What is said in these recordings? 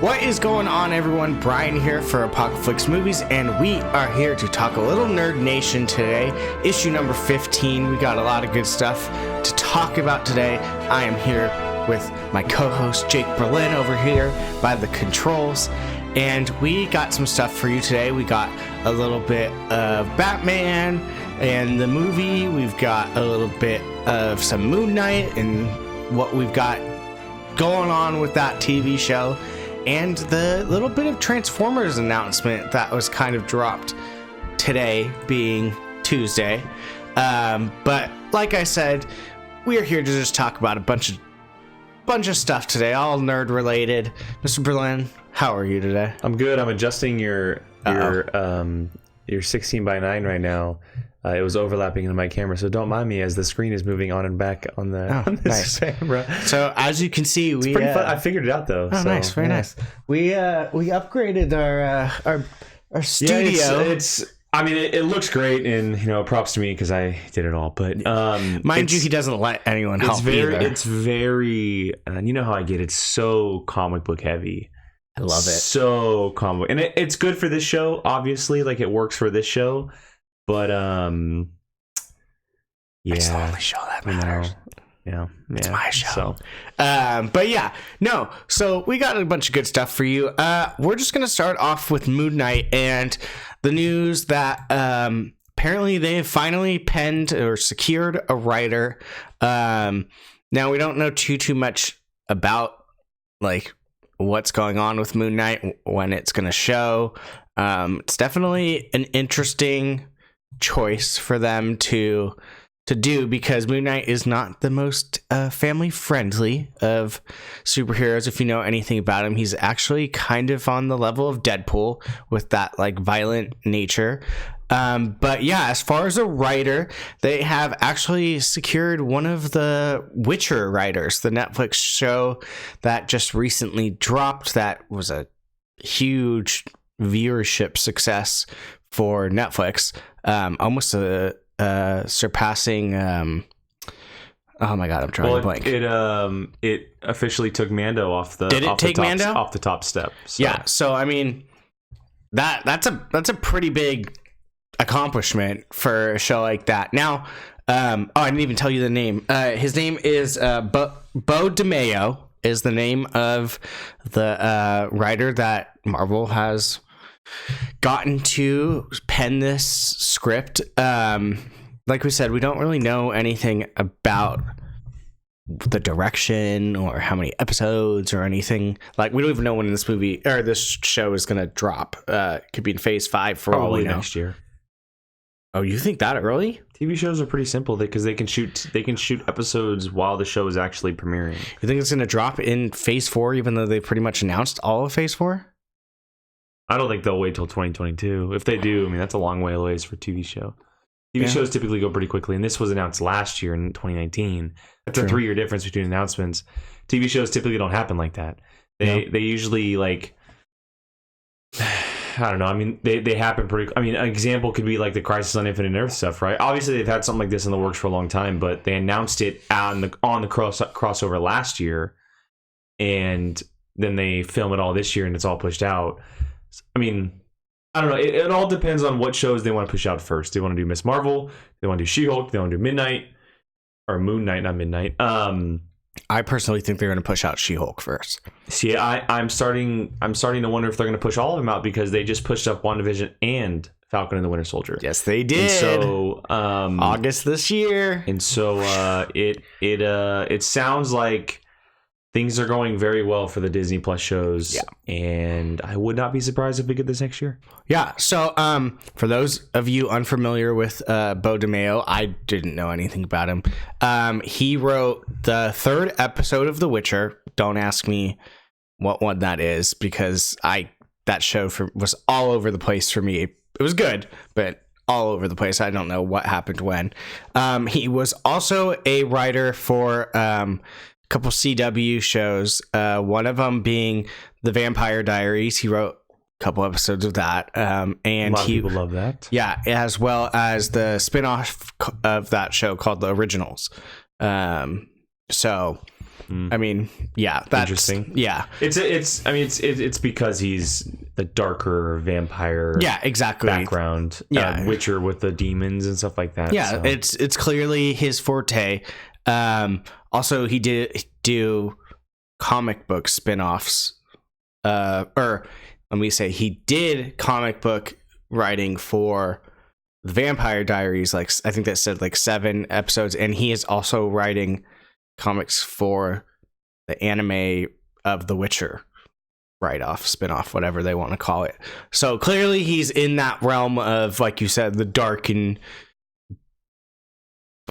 What is going on, everyone? Brian here for Apocalypse Movies, and we are here to talk a little Nerd Nation today. Issue number 15. We got a lot of good stuff to talk about today. I am here with my co-host Jake Berlin over here by the controls, and we got some stuff for you today. We got a little bit of Batman and the movie. We've got a little bit of some Moon Knight and what we've got going on with that TV show, and the little bit of Transformers announcement that was kind of dropped today, being Tuesday. But like I said, we are here to just talk about a bunch of stuff today, all nerd related. Mr. Berlin, how are you today? I'm good. I'm adjusting your 16 by 9 right now. It was overlapping into my camera, so don't mind me as the screen is moving on and back on the nice camera. So as you can see, it's pretty fun. I figured it out though. Oh, so, nice, very nice. We upgraded our studio. Yeah, I mean, it looks great, and props to me because I did it all. But mind you, he doesn't let anyone help either. It's very, and you know how I get. It's so comic book heavy. I love it. So comic, and it's good for this show. Obviously, like it works for this show. But yeah, it's the only show that matters. Yeah, it's my show. So. But yeah, no. So we got a bunch of good stuff for you. We're just gonna start off with Moon Knight and the news that apparently they have finally penned or secured a writer. Now we don't know too much about like what's going on with Moon Knight, when it's gonna show. It's definitely an interesting choice for them to do, because Moon Knight is not the most family friendly of superheroes. If you know anything about him, he's actually kind of on the level of Deadpool with that like violent nature. But yeah, as far as a writer, they have actually secured one of the Witcher writers, the Netflix show that just recently dropped. That was a huge viewership success for Netflix, almost surpassing oh my god, I'm drawing a blank. It officially took Mando off the top step. So. Yeah, so I mean that's a pretty big accomplishment for a show like that. Now, I didn't even tell you the name. His name is Bo DeMayo is the name of the writer that Marvel has gotten to pen this script. Like we said, we don't really know anything about the direction or how many episodes or anything. Like, we don't even know when this movie or this show is going to drop. It could be in phase 5 for all we know. Next year. Oh, you think that early? TV shows are pretty simple because they can shoot episodes while the show is actually premiering. You think it's going to drop in phase 4, even though they pretty much announced all of phase 4? I don't think they'll wait till 2022. If they do, I mean, that's a long way away for a TV show. TV shows typically go pretty quickly, and this was announced last year in 2019. That's a 3-year difference between announcements. TV shows typically don't happen like that. They usually, like, I don't know. I mean, they happen pretty. I mean, an example could be like the Crisis on Infinite Earth stuff, right? Obviously, they've had something like this in the works for a long time, but they announced it on the crossover last year, and then they film it all this year, and it's all pushed out. I mean, I don't know. It all depends on what shows they want to push out first. They want to do Miss Marvel. They want to do She-Hulk. They want to do Midnight or Moon Knight, not Midnight. I personally think they're going to push out She-Hulk first. See, I'm starting to wonder if they're going to push all of them out, because they just pushed up WandaVision and Falcon and the Winter Soldier. Yes, they did. And so August this year. And so it sounds like things are going very well for the Disney Plus shows. Yeah. And I would not be surprised if we get this next year. Yeah. So for those of you unfamiliar with Bo DeMayo, I didn't know anything about him. He wrote the 3rd episode of The Witcher. Don't ask me what one that is, because that show was all over the place for me. It was good, but all over the place. I don't know what happened when. He was also a writer for couple CW shows, one of them being The Vampire Diaries. He wrote a couple episodes of that, and a lot of people love that. Yeah, as well as the spinoff of that show called The Originals. So I mean, yeah, that's Interesting. Yeah, it's because he's the darker vampire. Yeah, exactly. Background. Yeah. Witcher with the demons and stuff like that. Yeah, so. it's clearly his forte. Also, he did do comic book spin-offs. Or let me say, he did comic book writing for the Vampire Diaries. Like, I think that said like 7 episodes, and he is also writing comics for the anime of The Witcher write-off, spin-off, whatever they want to call it. So clearly he's in that realm of, like you said, the dark and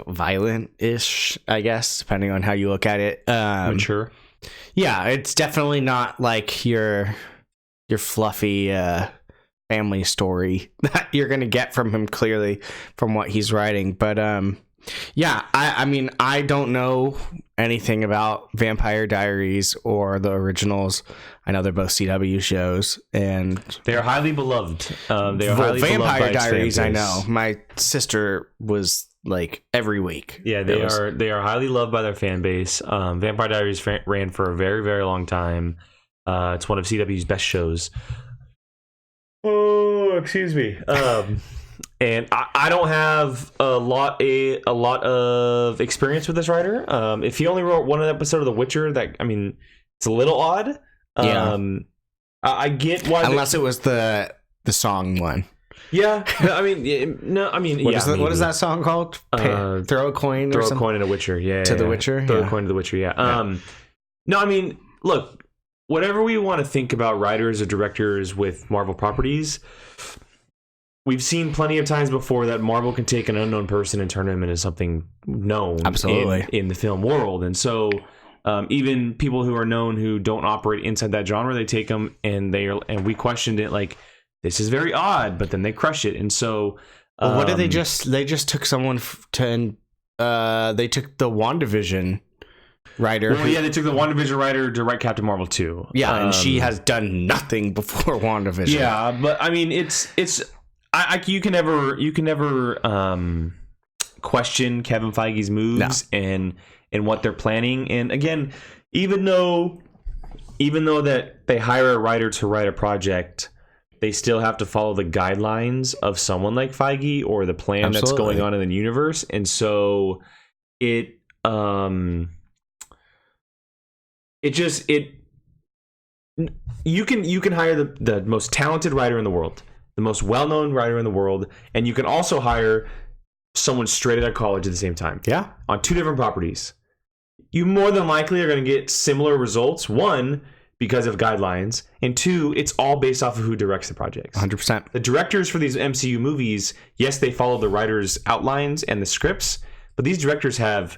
violent-ish, I guess, depending on how you look at it. Mature. Yeah, it's definitely not like your fluffy family story that you're gonna get from him, clearly, from what he's writing. But yeah, I mean, I don't know anything about Vampire Diaries or the originals. I know they're both CW shows, and they are highly beloved. They are highly Vampire beloved by Diaries. I its fan know base. my sister was like every week. Yeah, they are highly loved by their fan base. Vampire Diaries ran for a very, very long time. It's one of CW's best shows. Oh, excuse me. And I don't have a lot of experience with this writer. If he only wrote one episode of The Witcher, it's a little odd. Yeah. I get why, unless it was the song one. Yeah, I mean, no, I mean, what is that song called? Throw a coin. Throw a coin in a Witcher. Yeah, to The Witcher. Throw a coin to The Witcher. Yeah. No, I mean, look, whatever we want to think about writers or directors with Marvel properties, we've seen plenty of times before that Marvel can take an unknown person and turn him into something known. Absolutely. In the film world. And so even people who are known who don't operate inside that genre, they take them and we questioned it like, this is very odd, but then they crush it. And so what did they just took someone they took the WandaVision writer. Well, yeah, they took the WandaVision writer to write Captain Marvel 2. Yeah, and she has done nothing before WandaVision. Yeah, but I mean, you can never question Kevin Feige's moves and what they're planning. And again, even though that they hire a writer to write a project, they still have to follow the guidelines of someone like Feige or the plan that's going on in the universe. And so you can hire the most talented writer in the world, the most well-known writer in the world, and you can also hire someone straight out of college at the same time. Yeah. On 2 different properties. You more than likely are going to get similar results. 1, because of guidelines, and 2, it's all based off of who directs the projects. 100%. The directors for these MCU movies, yes, they follow the writers' outlines and the scripts, but these directors have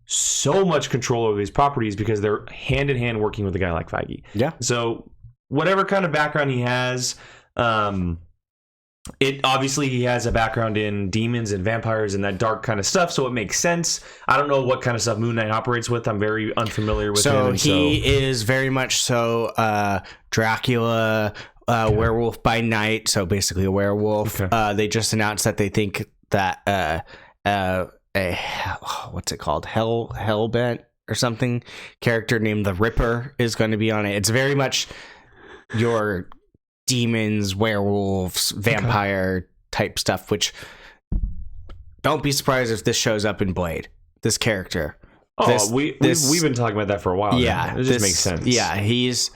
so much control over these properties because they're hand in hand working with a guy like Feige. Yeah. So whatever kind of background he has, obviously he has a background in demons and vampires and that dark kind of stuff, so it makes sense. I don't know what kind of stuff Moon Knight operates with. I'm very unfamiliar with him. He is very much so Dracula, werewolf by night, so basically a werewolf. Okay. They just announced that they think that what's it called? Hellbent or something character named the Ripper is going to be on it. It's very much your demons, werewolves, vampire type stuff, which don't be surprised if this shows up in Blade, this character. We've been talking about that for a while. Yeah. It just makes sense. Yeah, he's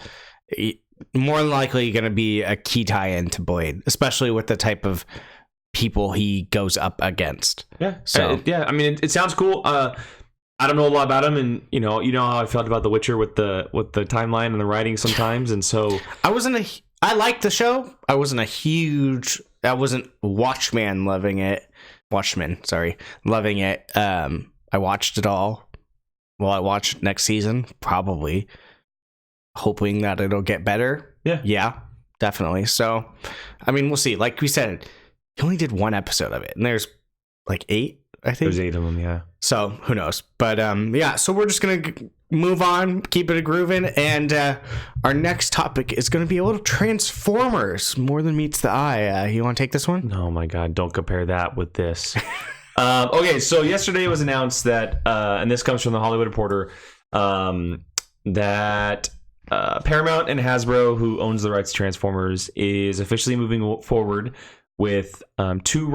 more than likely going to be a key tie-in to Blade, especially with the type of people he goes up against. Yeah. So I mean, it sounds cool. I don't know a lot about him, and you know how I felt about The Witcher with the timeline and the writing sometimes, and so I liked the show. I wasn't Watchmen loving it. I watched it all. Will I watch next season? Probably. Hoping that it'll get better. Yeah, definitely. So, I mean, we'll see. Like we said, he only did 1 episode of it, and there's like 8, I think. There's 8 of them, yeah. So, who knows? But, yeah, so we're just going to move on, keep it a-grooving, and our next topic is going to be a little Transformers, more than meets the eye. You want to take this one? Oh, my God. Don't compare that with this. Okay, so yesterday it was announced that, and this comes from the Hollywood Reporter, that Paramount and Hasbro, who owns the rights to Transformers, is officially moving forward with two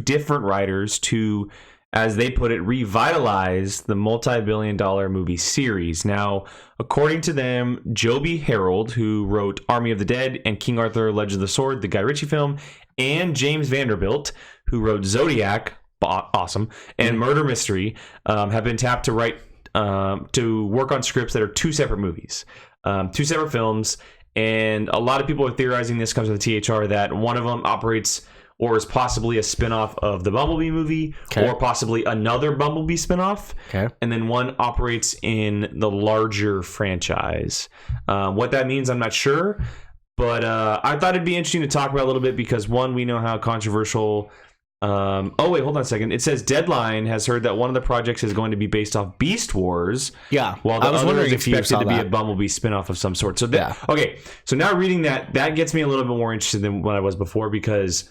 different writers to, as they put it, revitalize the multi-billion-dollar movie series. Now, according to them, Joby Harold, who wrote Army of the Dead and King Arthur: Legend of the Sword, the Guy Ritchie film, and James Vanderbilt, who wrote Zodiac, awesome, and Murder Mystery, have been tapped to write to work on scripts that are two separate movies, two separate films. And a lot of people are theorizing, this comes from the THR, that one of them operates or is possibly a spinoff of the Bumblebee movie, or possibly another Bumblebee spinoff. And then one operates in the larger franchise. What that means, I'm not sure. But I thought it'd be interesting to talk about a little bit because, one, we know how controversial... oh, wait, hold on a second. It says Deadline has heard that one of the projects is going to be based off Beast Wars. Yeah. While the other is expected to be a Bumblebee spinoff of some sort. So okay. So now reading that gets me a little bit more interested than what I was before, because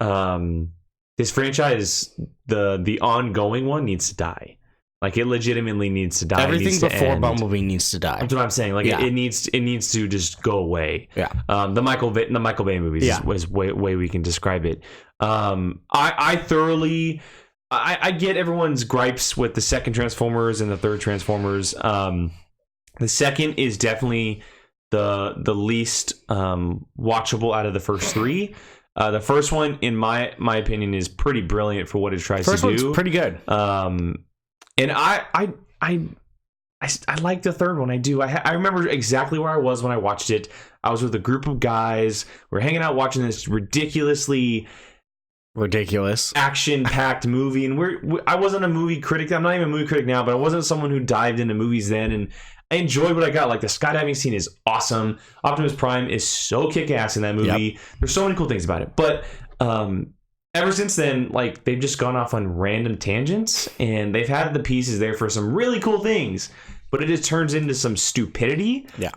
this franchise, the ongoing one, needs to die. Like, it legitimately needs to die. Everything before Bumblebee needs to die. That's what I'm saying. Like, it needs to just go away. Yeah. The Michael Bay movies is way we can describe it. I thoroughly get everyone's gripes with the second Transformers and the third Transformers. The second is definitely the least watchable out of the first three. The first one, in my opinion, is pretty brilliant for what it tries to do. First one's pretty good. And I like the third one. I do. I remember exactly where I was when I watched it. I was with a group of guys. We're hanging out watching this ridiculous action-packed movie. And I wasn't a movie critic. I'm not even a movie critic now, but I wasn't someone who dived into movies then. And I enjoyed what I got. Like, the skydiving scene is awesome. Optimus Prime is so kick-ass in that movie. Yep. There's so many cool things about it. But ever since then, like, they've just gone off on random tangents, and they've had the pieces there for some really cool things, but it just turns into some stupidity. Yeah.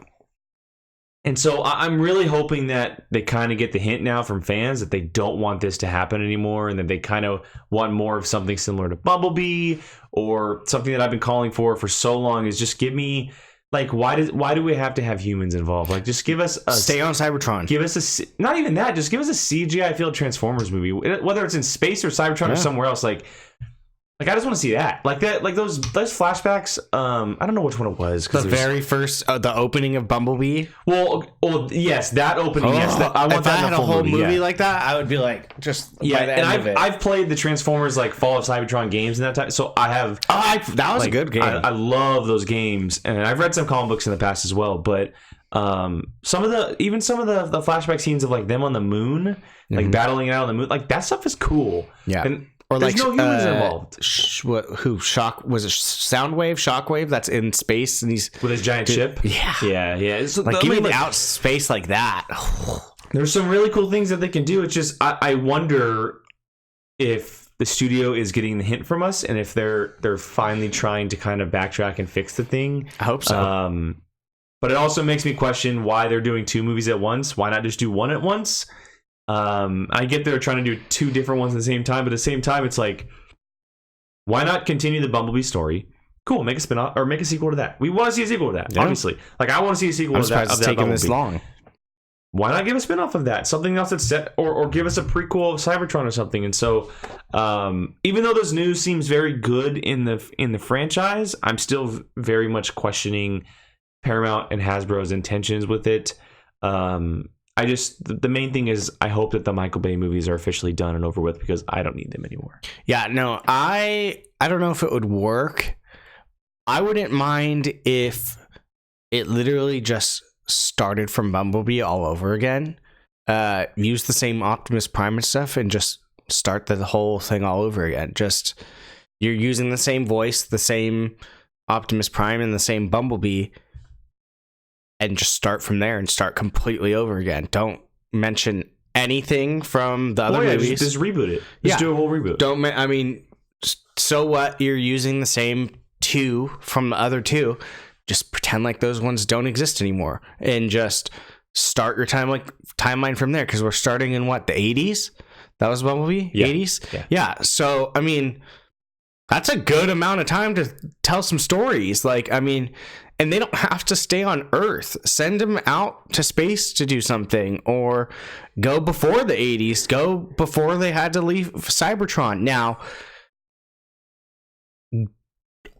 And so I'm really hoping that they kind of get the hint now from fans that they don't want this to happen anymore, and that they kind of want more of something similar to Bumblebee, or something that I've been calling for so long, is just give me... Like, why do we have to have humans involved? Like, just give us stay on Cybertron. Give us not even that. Just give us a CGI filled Transformers movie, whether it's in space or Cybertron or somewhere else. Like I just want to see that. Like that. Like those flashbacks. I don't know which one it was. The very first, the opening of Bumblebee. Well, yes, that opening. Yes, I want if that I in had a a whole movie yeah. like that, I would be like, just by the end and of it. I've played the Transformers like Fall of Cybertron games in that time, so I have. That was a good game. I love those games, and I've read some comic books in the past as well. But some of the flashback scenes of like them on the moon, like battling it out on the moon, like that stuff is cool. Yeah. And or there's like no humans involved. Shockwave that's in space and he's with his giant ship. Yeah. So, like, give me out space like that. There's some really cool things that they can do. It's just I wonder if the studio is getting the hint from us, and if they're finally trying to kind of backtrack and fix the thing. I hope so. But it also makes me question why they're doing two movies at once. Why not just do one at once? I get they're trying to do two different ones at the same time, but at the same time, it's like, why not continue the Bumblebee story? Cool, make a spin-off or make a sequel to that. We want to see a sequel to that, obviously. Like, I want to see a sequel to that. It's taking this long. Why not give a spin-off of that? Something else that's set, or give us a prequel of Cybertron or something. And so, even though this news seems very good in the franchise, I'm still very much questioning Paramount and Hasbro's intentions with it. The main thing is I hope that the Michael Bay movies are officially done and over with, because I don't need them anymore. Yeah, no, I don't know if it would work. I wouldn't mind if it literally just started from Bumblebee all over again. Use the same Optimus Prime and stuff and just start the whole thing all over again. Just, you're using the same voice, the same Optimus Prime and the same Bumblebee, and just start from there and start completely over again. Don't mention anything from the other movies. Just reboot it. Just do a whole reboot. So what? You're using the same two from the other two. Just pretend like those ones don't exist anymore, and just start your timeline from there. Because we're starting in what, the 80s? That was Bumblebee? Yeah. 80s? Yeah. So That's a good amount of time to tell some stories. Like, I mean, and they don't have to stay on Earth. Send them out to space to do something, or go before the 80s, go before they had to leave Cybertron. Now,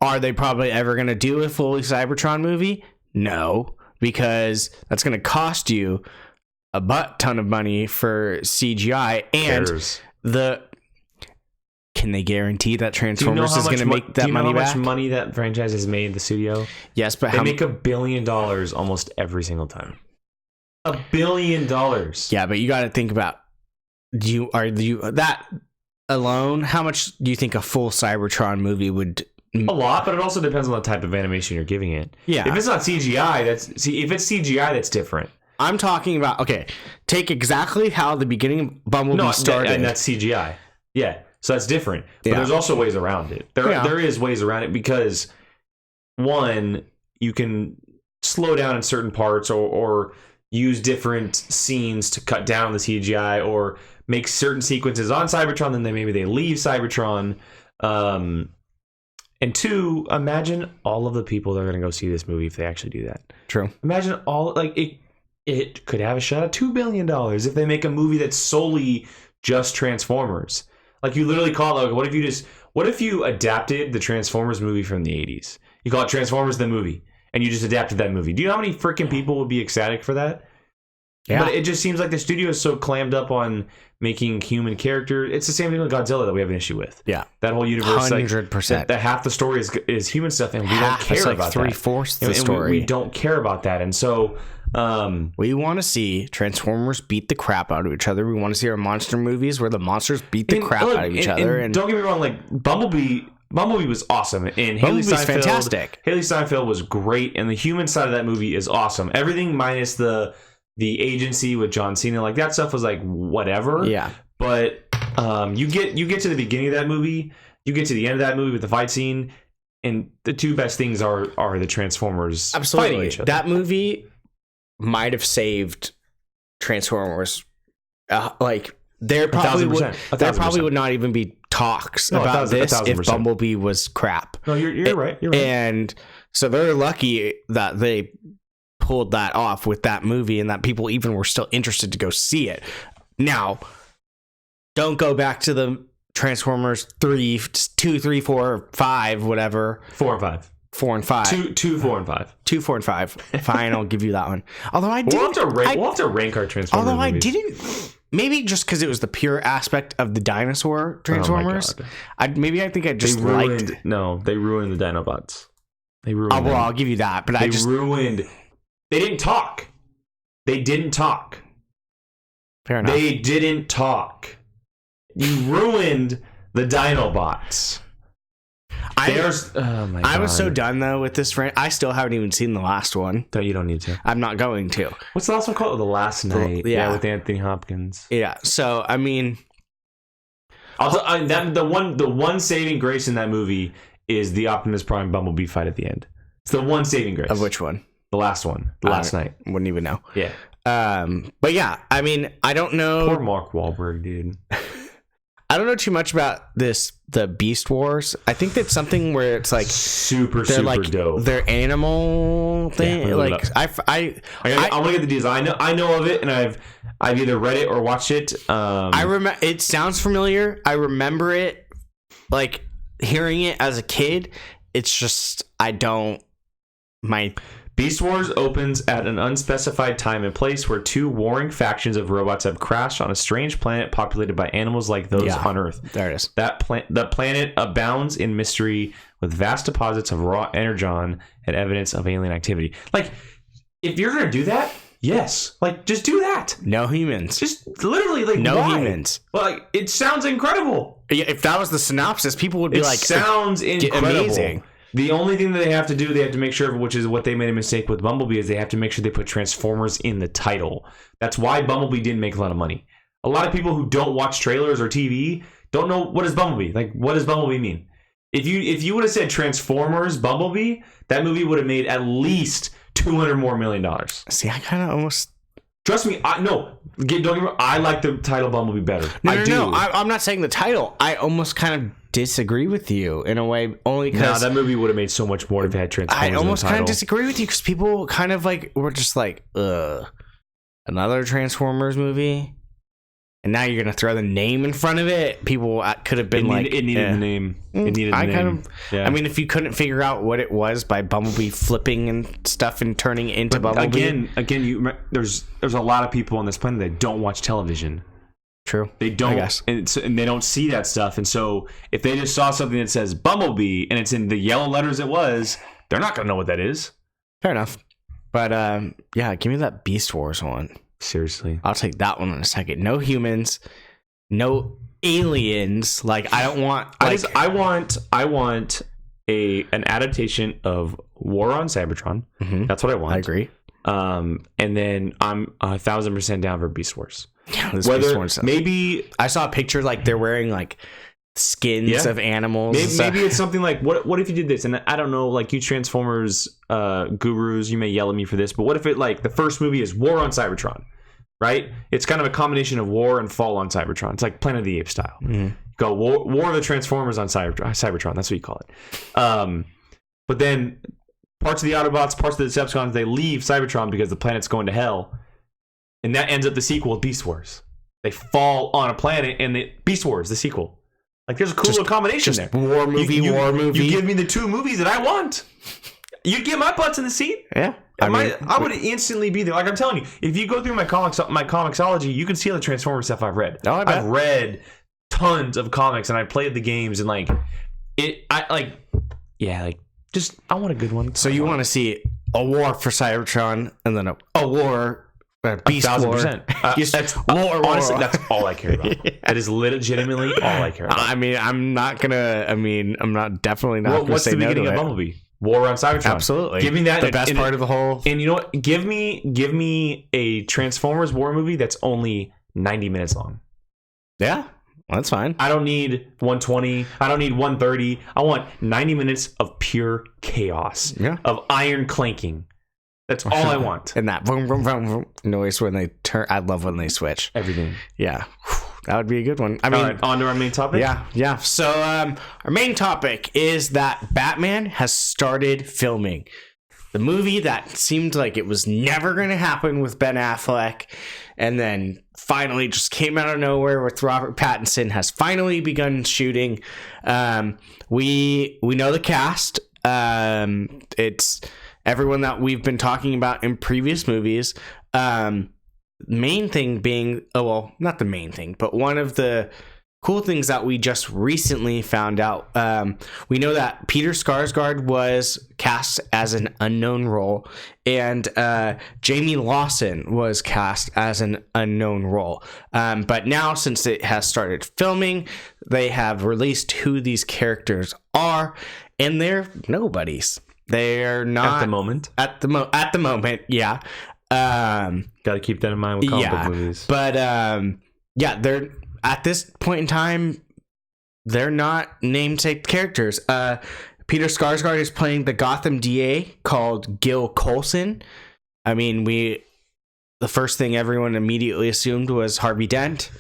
are they probably ever going to do a fully Cybertron movie? No, because that's going to cost you a butt ton of money for CGI. And can they guarantee that Transformers is going to make that money back? Do you know how much money that franchise has made, the studio? Yes, but they make $1 billion almost every single time. $1 billion. Yeah, but you got to think about that alone. How much do you think a full Cybertron movie would? A lot, but it also depends on the type of animation you're giving it. Yeah, if it's not CGI, if it's CGI, that's different. I'm talking about take exactly how the beginning of Bumblebee started, and that's CGI. Yeah. So that's different. But there's also ways around it. There is ways around it because, one, you can slow down in certain parts or use different scenes to cut down the CGI or make certain sequences on Cybertron, then maybe they leave Cybertron. And two, imagine all of the people that are going to go see this movie if they actually do that. True. Imagine it could have a shot at $2 billion if they make a movie that's solely just Transformers. Like, you literally call it, what if you adapted the Transformers movie from the 80s? You call it Transformers the movie, and you just adapted that movie. Do you know how many freaking people would be ecstatic for that? Yeah. But it just seems like the studio is so clammed up on making human character. It's the same thing with Godzilla that we have an issue with. Yeah. That whole universe. 100%. That half the story is human stuff, and we don't care about that. 3/4 the story. We don't care about that. And so... we want to see Transformers beat the crap out of each other. We want to see our monster movies where the monsters beat the crap out of each other. And don't get me wrong, like Bumblebee was awesome, and Bumblebee's fantastic. Haley Steinfeld was great, and the human side of that movie is awesome. Everything minus the agency with John Cena, like that stuff was like whatever. Yeah, but you get to the beginning of that movie, you get to the end of that movie with the fight scene, and the two best things are the Transformers fighting each other. That movie might have saved Transformers. There probably would not even be talks about this if Bumblebee was crap. No, you're right. You're right. And so they're lucky that they pulled that off with that movie, and that people even were still interested to go see it. Now, don't go back to the Transformers 2, 3, 4, 5, whatever. 4 and 5. 4 and 5. 2, 4, and 5. 2, 4, and 5. Fine, I'll give you that one. Although we'll have to rank our Transformers. Although movies. I didn't, maybe just because it was the pure aspect of the dinosaur Transformers. Oh my God. I think I just liked. No, they ruined the Dinobots. They ruined. Oh, well, I'll give you that, but they ruined. They didn't talk. Fair enough. They didn't talk. You ruined the Dinobots. I was so done though with this friend. I still haven't even seen the last one. You don't need to. I'm not going to. What's the last one called? The Last Night. Yeah, with Anthony Hopkins. Yeah. So I mean, the one saving grace in that movie is the Optimus Prime Bumblebee fight at the end. It's the one saving grace. Of which one? The last one. The Last Night. Wouldn't even know. Yeah. But yeah, I mean, I don't know. Poor Mark Wahlberg, dude. I don't know too much about the Beast Wars. I think that's something where it's like super dope. Their animal thing. Yeah, like I'm gonna get the design. I know of it, and I've either read it or watched it. I remember. It sounds familiar. I remember it, like hearing it as a kid. It's just Beast Wars opens at an unspecified time and place where two warring factions of robots have crashed on a strange planet populated by animals like those on Earth. There it is. The planet abounds in mystery with vast deposits of raw energon and evidence of alien activity. Like, if you're going to do that, yes. Like, just do that. No humans. Just literally, like, no why? humans. Like, it sounds incredible. Yeah, if that was the synopsis, people would be like, sounds incredible. Amazing. The only thing that they have to make sure of, which is what they made a mistake with Bumblebee, is they have to make sure they put Transformers in the title. That's why Bumblebee didn't make a lot of money. A lot of people who don't watch trailers or TV don't know what is Bumblebee. Like, what does Bumblebee mean? If you would have said Transformers Bumblebee, that movie would have made at least $200 million more. See, I kind of almost... Trust me, don't get me wrong, I like the title Bumblebee better. No, I'm not saying the title. I almost kind of disagree with you in a way, only No, because that movie would have made so much more if it had Transformers. I almost in the kind of title. disagree with you because people kind of like were just like, another Transformers movie, and now you're gonna throw the name in front of it. People could have been It needed the name. It needed the name. I mean, if you couldn't figure out what it was by Bumblebee flipping and stuff and turning into Bumblebee, again, there's a lot of people on this planet that don't watch television. True. They don't, I guess. and they don't see that stuff. And so, if they just saw something that says Bumblebee and it's in the yellow letters it was, they're not gonna know what that is. Fair enough. But yeah, give me that Beast Wars one. Seriously, I'll take that one in a second. No humans, no aliens. Like I don't want. Like, I want an adaptation of War on Cybertron. Mm-hmm. That's what I want. I agree. And then I'm 1,000% down for Beast Wars. Yeah, Whether maybe I saw a picture like they're wearing like skins of animals. Maybe it's something like what if you did this? And I don't know, like you Transformers gurus, you may yell at me for this, but what if it like the first movie is War on Cybertron, right? It's kind of a combination of war and fall on Cybertron. It's like Planet of the Apes style. Mm-hmm. Go War of the Transformers on Cybertron. That's what you call it. But then parts of the Autobots, parts of the Decepticons, they leave Cybertron because the planet's going to hell. And that ends up the sequel, Beast Wars. They fall on a planet, and Beast Wars, the sequel. Like, there's a cool little combination there. War movie. You give me the two movies that I want. You get my butts in the seat. Yeah. I would instantly be there. Like I'm telling you, if you go through my comicsology, you can see all the Transformers stuff I've read. Oh, I bet. I've read tons of comics, and I played the games, and like it. I want a good one. So you want to see a war for Cybertron, and then a war. Beast 1,000%. That's honestly, that's all I care about. That is legitimately all I care about. I mean, I'm definitely not going to what's say the no beginning to of it. Bumblebee? War on Cybertron. Absolutely. Give me that. The best part of the whole. And you know what? Give me a Transformers war movie that's only 90 minutes long. Yeah, well, that's fine. I don't need 120. I don't need 130. I want 90 minutes of pure chaos. Yeah. Of iron clanking. That's all I want. And that vroom, vroom, vroom, vroom noise when they turn. I love when they switch. Everything. Yeah. That would be a good one. I mean, all right, on to our main topic. Yeah. So our main topic is that Batman has started filming. The movie that seemed like it was never going to happen with Ben Affleck, and then finally just came out of nowhere with Robert Pattinson, has finally begun shooting. We know the cast. It's everyone that we've been talking about in previous movies. Main thing being, not the main thing, but one of the cool things that we just recently found out. We know that Peter Skarsgård was cast as an unknown role, and Jamie Lawson was cast as an unknown role. But now, since it has started filming, they have released who these characters are, and they're nobodies. They're not at the moment. At the moment, yeah. Got to keep that in mind with comic book movies. But they're at this point in time, they're not namesake characters. Peter Skarsgård is playing the Gotham DA called Gil Coulson. I mean, the first thing everyone immediately assumed was Harvey Dent.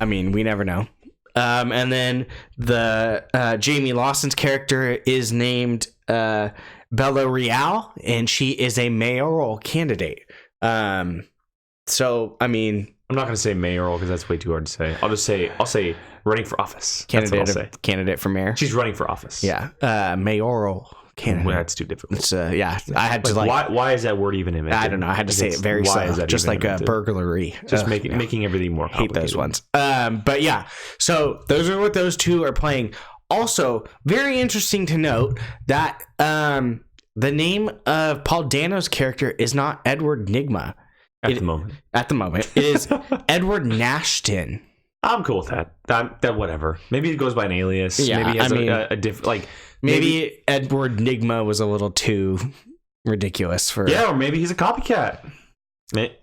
I mean, we never know. And then the Jamie Lawson's character is named Bella Real, and she is a mayoral candidate. So, I mean, I'm not going to say mayoral because that's way too hard to say. I'll say running for office. Candidate for mayor. She's running for office. Yeah. Mayoral candidate. Well, that's too difficult. It's I had to why is that word even in it? I don't know. I had to say it very slow, just like a burglary. Just making everything more complicated. Hate those ones. But yeah, so those are what those two are playing. Also, very interesting to note that the name of Paul Dano's character is not Edward Nygma. At the moment. It is Edward Nashton. I'm cool with that. That whatever. Maybe it goes by an alias. Yeah, maybe it has a different, like... Maybe Edward Nygma was a little too ridiculous for... Yeah, or maybe he's a copycat.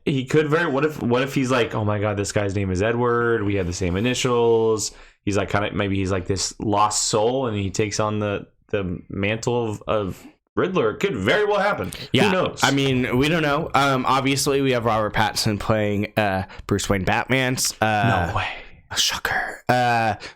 He could what if he's like, oh my god, this guy's name is Edward, we have the same initials, he's like maybe he's like this lost soul and he takes on the mantle of Riddler. It could very well happen. Yeah, who knows? I mean, we don't know. Obviously we have Robert Pattinson playing Bruce Wayne Batman's no way. A shocker.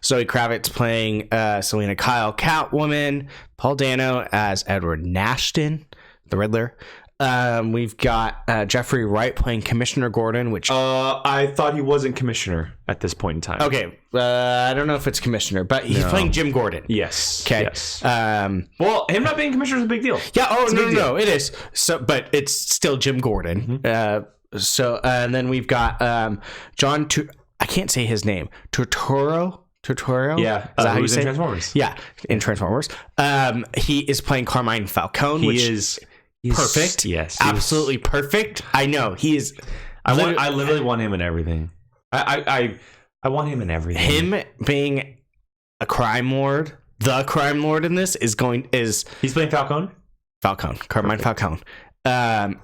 Zoe Kravitz playing Selena Kyle, Catwoman. Paul Dano as Edward Nashton, the Riddler. We've got Jeffrey Wright playing Commissioner Gordon, which I thought he wasn't commissioner at this point in time. okay. I don't know if it's commissioner, but he's playing Jim Gordon. Yes. Okay. Yes. Well, him not being commissioner is a big deal. Yeah. Oh no, it is. So, but it's still Jim Gordon. And then we've got John. I can't say his name. Turturro. Yeah. Is that how you say in Transformers? Yeah, in Transformers. He is playing Carmine Falcone, He's perfect. Yes. Absolutely perfect. I know. He is. I literally want him in everything. I want him in everything. Him being a crime lord, the crime lord in this is he's playing Falcone? Carmine Falcone.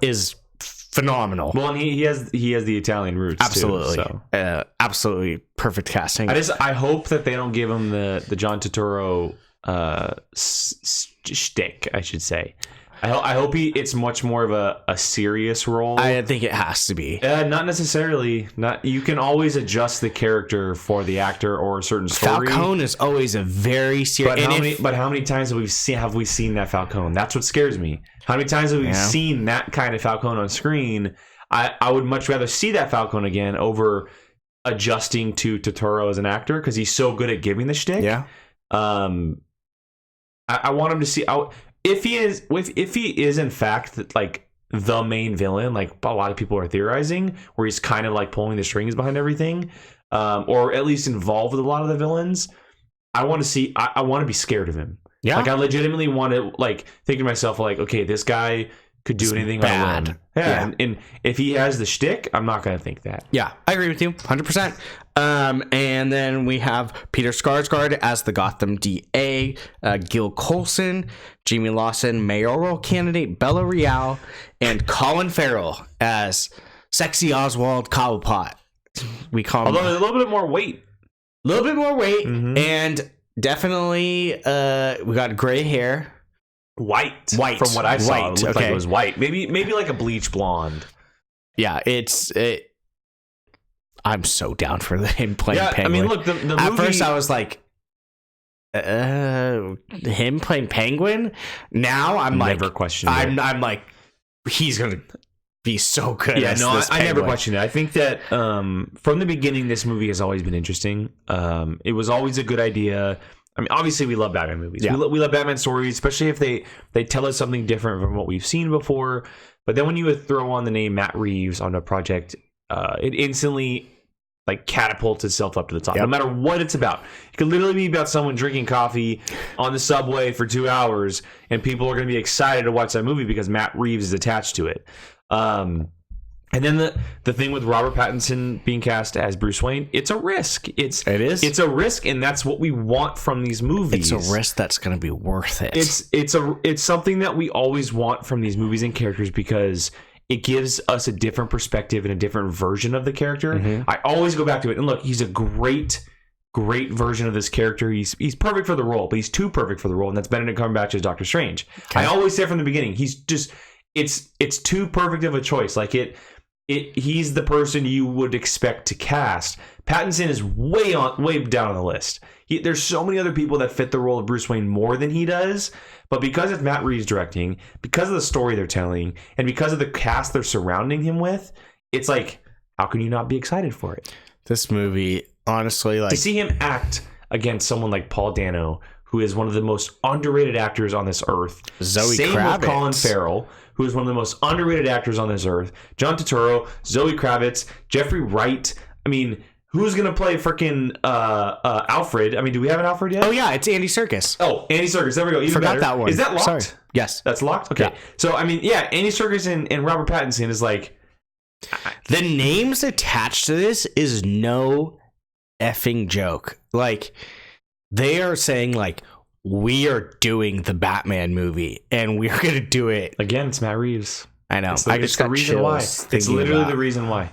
Is phenomenal. Well, and he has the Italian roots absolutely too, so. Absolutely perfect casting. I hope that they don't give him the John Turturro shtick, I should say. I hope it's much more of a serious role. I think it has to be. Not necessarily. You can always adjust the character for the actor or a certain story. Falcone is always a very serious. But how many times have we seen that Falcone? That's what scares me. How many times have we seen that kind of Falcone on screen? I would much rather see that Falcone again over adjusting to Turturro as an actor because he's so good at giving the shtick. Yeah. I want him to see. If he is in fact like the main villain, like a lot of people are theorizing, where he's kind of like pulling the strings behind everything, or at least involved with a lot of the villains, I want to see. I want to be scared of him. Yeah, like I legitimately want to like think to myself like, okay, this guy could do anything bad. on a whim. And if he has the shtick, I'm not going to think that. Yeah, I agree with you 100%. And then we have Peter Skarsgård as the Gotham DA, Gil Colson, Jamie Lawson, mayoral candidate Bella Real, and Colin Farrell as Sexy Oswald Cobblepot. We call him. Although a little bit more weight. A little bit more weight, and definitely we got gray hair. White from what I saw, it looked like it was white. Maybe like a bleach blonde. Yeah, I'm so down for him playing Penguin. I mean, look, the movie... At first I was like, him playing Penguin? Now I'm like, never questioned it. I'm like, he's gonna be so good. Yeah, no, I never questioned it. I think that from the beginning, this movie has always been interesting. It was always a good idea. I mean, obviously, we love Batman movies. Yeah. We love Batman stories, especially if they tell us something different from what we've seen before. But then when you would throw on the name Matt Reeves on a project, it instantly like catapults itself up to the top. Yep. No matter what it's about, it could literally be about someone drinking coffee on the subway for 2 hours, and people are going to be excited to watch that movie because Matt Reeves is attached to it. And then the thing with Robert Pattinson being cast as Bruce Wayne, it's a risk. It is. It's a risk, and that's what we want from these movies. It's a risk that's going to be worth it. It's something that we always want from these movies and characters because it gives us a different perspective and a different version of the character. Mm-hmm. I always go back to it, and look, he's a great version of this character. He's perfect for the role, but he's too perfect for the role, and that's Benedict Cumberbatch as Doctor Strange. Okay. I always say from the beginning, he's just it's too perfect of a choice. Like he's the person you would expect to cast. Pattinson is way down on the list. There's so many other people that fit the role of Bruce Wayne more than he does, but because it's Matt Reeves directing, because of the story they're telling, and because of the cast they're surrounding him with, it's like, how can you not be excited for it? This movie, honestly, like to see him act against someone like Paul Dano, who is one of the most underrated actors on this earth. Zoe Same Kravitz. with Colin Farrell, who is one of the most underrated actors on this earth. John Turturro, Zoe Kravitz, Jeffrey Wright. I mean, who's going to play freaking Alfred? I mean, do we have an Alfred yet? Oh, yeah, it's Andy Serkis. Oh, Andy Serkis. There we go. Even Forgot better. that one. Is that locked? Sorry. Yes. That's locked? Okay. Yeah. So, I mean, yeah, Andy Serkis and Robert Pattinson is like... The names attached to this is no effing joke. Like, they are saying, like, we are doing the Batman movie, and we're going to do it. Again, it's Matt Reeves. I know. It's the reason why. It's literally the reason why.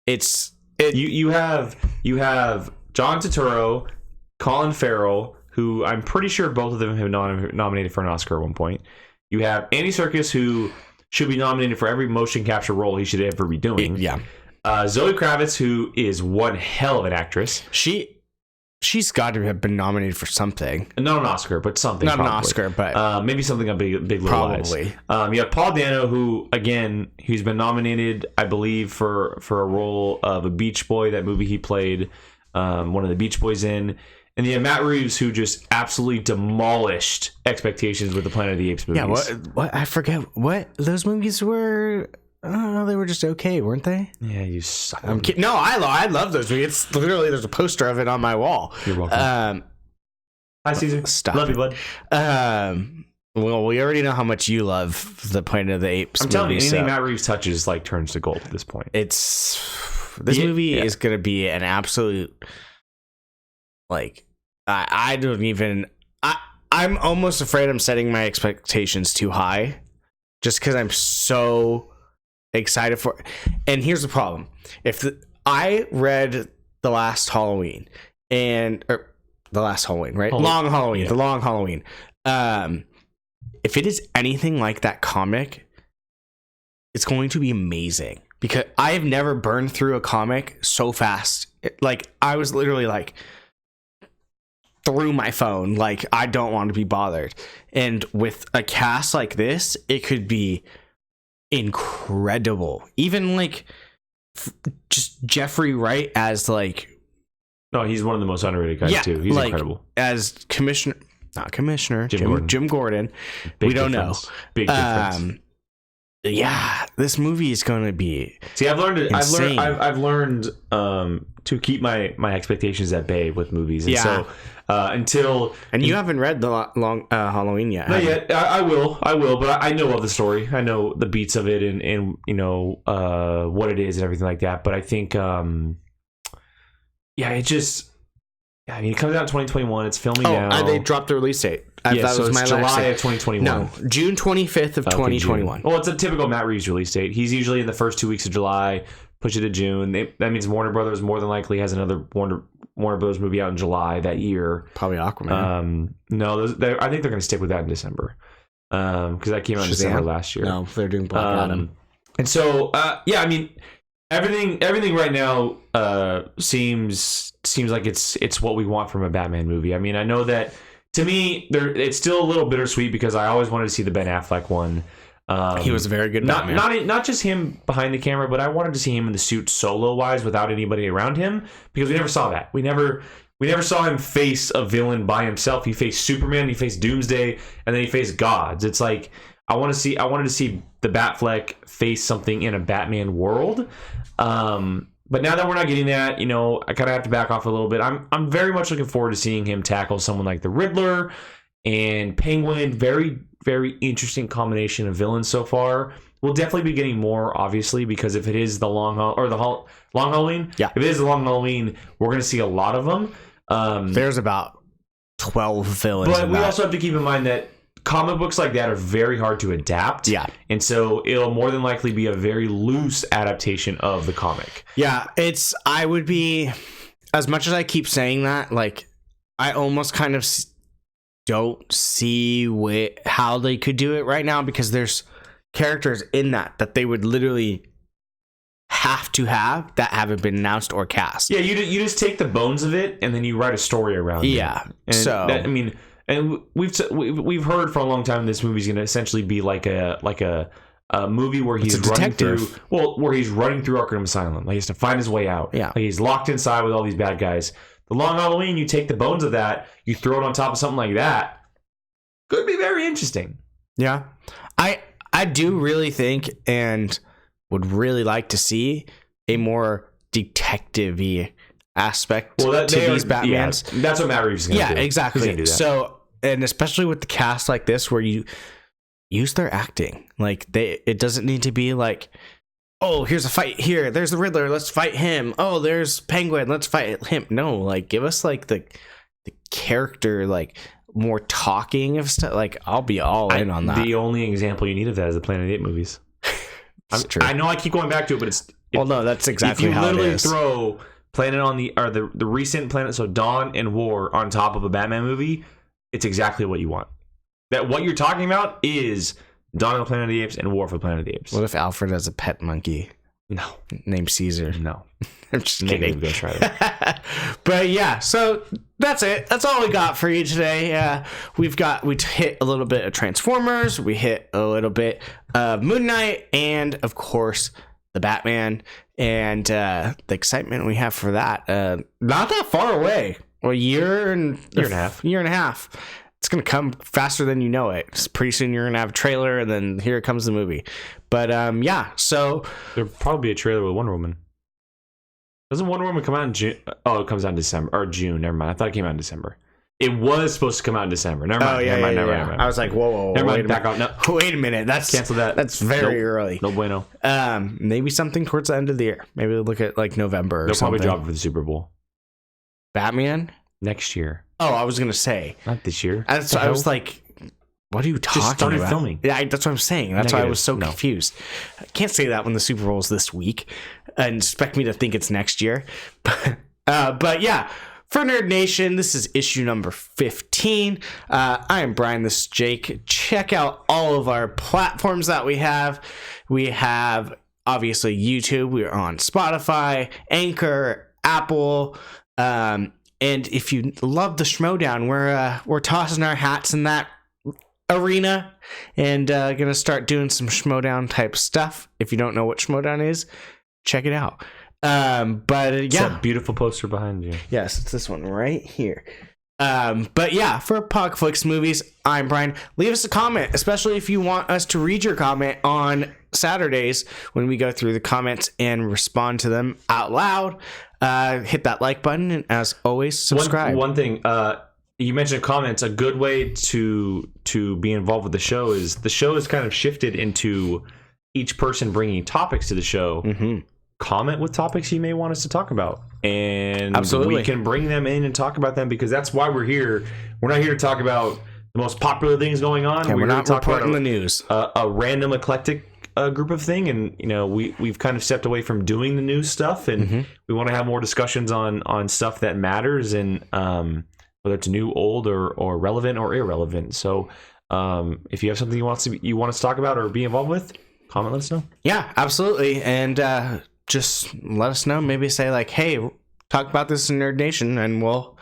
You have John Turturro, Colin Farrell, who I'm pretty sure both of them have nominated for an Oscar at one point. You have Andy Serkis, who should be nominated for every motion capture role he should ever be doing. Yeah. Zoe Kravitz, who is one hell of an actress. She's got to have been nominated for something. Not an Oscar, but something. Not probably. an Oscar, but maybe something on Big Little probably. Lies. You have Paul Dano, who again he's been nominated, I believe, for a role of a Beach Boy. That movie he played one of the Beach Boys in. And you have Matt Reeves, who just absolutely demolished expectations with the Planet of the Apes movies. Yeah, what I forget what those movies were. They were just okay, weren't they? Yeah, you suck. I'm kidding. No, I love those movies. It's literally there's a poster of it on my wall. You're welcome. Hi, Caesar. Stop. Love you, bud. Well, we already know how much you love the Planet of the Apes. I'm telling you, anything Matt Reeves touches like turns to gold at this point. This movie is going to be an absolute like. I don't even. I'm almost afraid I'm setting my expectations too high, just because I'm so excited for it. And here's the problem: I read The Last Halloween The Last Halloween, right? Long Halloween, The Long Halloween. If it is anything like that comic, it's going to be amazing because I have never burned through a comic so fast. Like I was literally like through my phone, like I don't want to be bothered. And with a cast like this, it could be incredible. Even like just Jeffrey Wright as like, no, he's one of the most underrated guys too. He's like, incredible as Jim Gordon. Big we don't difference. know. Big difference. Yeah, this movie is going to be. See, I've learned to keep my expectations at bay with movies, and so until you haven't read the Long Halloween yet. Not yet. I will, but I know of the story. I know the beats of it, and you know what it is and everything like that. But I think, it just. I mean, it comes out in 2021. It's filming now. They dropped the release date. So it's July of 2021. No, June 25th of 2021. Well, it's a typical Matt Reeves release date. He's usually in the first 2 weeks of July. Push it to June. That means Warner Brothers more than likely has another Warner Brothers movie out in July that year. Probably Aquaman. No, I think they're going to stick with that in December because that came out in December last year. No, they're doing Black Adam. And so, I mean, everything right now seems like it's what we want from a Batman movie. I mean, I know that to me, it's still a little bittersweet because I always wanted to see the Ben Affleck one. He was a very good Batman. Not just him behind the camera, but I wanted to see him in the suit solo wise without anybody around him because we never saw that. We never saw him face a villain by himself. He faced Superman, he faced Doomsday, and then he faced gods. It's like I wanted to see the Batfleck face something in a Batman world. But now that we're not getting that, you know, I kind of have to back off a little bit. I'm very much looking forward to seeing him tackle someone like the Riddler and Penguin. Very, very interesting combination of villains so far. We'll definitely be getting more, obviously, because if it is the Long Halloween, if it is the Long Halloween, we're going to see a lot of them. There's about 12 villains. But we also have to keep in mind that comic books like that are very hard to adapt. Yeah. And so it'll more than likely be a very loose adaptation of the comic. Yeah. I would be, as much as I keep saying that, like, I almost kind of don't see how they could do it right now because there's characters in that they would literally have to have that haven't been announced or cast. Yeah. You just take the bones of it and then you write a story around it. Yeah. And we've heard for a long time this movie's going to essentially be like a movie where he's running through Arkham Asylum. Like he has to find his way out. Yeah. Like he's locked inside with all these bad guys. The Long Halloween, you take the bones of that, you throw it on top of something like that. Could be very interesting. Yeah. I do really think and would really like to see a more detective-y aspect to these Batmans. Yeah, that's what Matt Reeves is going to do. Yeah, exactly. So, and especially with the cast like this where you use their acting. Like it doesn't need to be like, oh, here's a fight here. There's the Riddler. Let's fight him. Oh, there's Penguin. Let's fight him. No, like give us like the character, like more talking of stuff. Like I'll be all in on that. The only example you need of that is the Planet of the Apes movies. True. I know I keep going back to it, but that's exactly how it is. If you literally throw Planet on the recent Planet, so Dawn and War on top of a Batman movie, it's exactly what you want. That what you're talking about is Dawn of the Planet of the Apes and War for the Planet of the Apes. What if Alfred has a pet monkey? No. Named Caesar. No. I'm just kidding. Go try that. But yeah, so that's it. That's all we got for you today. We hit a little bit of Transformers. We hit a little bit of Moon Knight, and of course the Batman, and the excitement we have for that. Not that far away. Well, year and a half. It's gonna come faster than you know it. Pretty soon you're gonna have a trailer, and then here comes the movie. But yeah, so there'll probably be a trailer with Wonder Woman. Doesn't Wonder Woman come out in June? Oh, it comes out in December or June. Never mind. I thought it came out in December. It was supposed to come out in December. Never mind. Never mind. I was like, whoa, never mind. Back out. No. Wait a minute. That's cancel that. That's very early. No bueno. Maybe something towards the end of the year. Maybe we'll look at like November. They'll probably drop it for the Super Bowl Batman next year. Oh, I was gonna say not this year. I was like, what are you talking about? Just started filming. Yeah, that's what I'm saying. That's why I was so confused. I can't say that when the Super Bowl is this week and expect me to think it's next year. But yeah, for Nerd Nation, this is issue number 15. I am Brian. This is Jake. Check out all of our platforms that we have. We have obviously YouTube. We're on Spotify, Anchor, Apple. And if you love the Schmodown, we're tossing our hats in that arena and gonna start doing some Schmodown type stuff. If you don't know what Schmodown is, check it out. But it's that beautiful poster behind you. Yes, it's this one right here. But yeah, for Pogflix Movies, I'm Brian. Leave us a comment, especially if you want us to read your comment on Saturdays when we go through the comments and respond to them out loud. Hit that like button, and as always, subscribe. One thing, you mentioned comments. A good way to be involved with the show is kind of shifted into each person bringing topics to the show. Mm-hmm. Comment with topics you may want us to talk about, and absolutely, we can bring them in and talk about them, because that's why we're here. We're not here to talk about the most popular things going on. Yeah, we're not reporting the news. A random eclectic group of thing, and we've kind of stepped away from doing the news stuff, and we want to have more discussions on stuff that matters, and whether it's new, old, or relevant or irrelevant. So if you have something you want us to talk about or be involved with, comment, let us know. Yeah, absolutely. And just let us know. Maybe say like, hey, talk about this in Nerd Nation, and we'll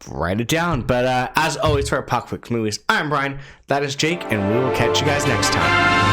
write it down. But as always, for our Pogflix Movies, I'm Brian. That is Jake, and we will catch you guys next time.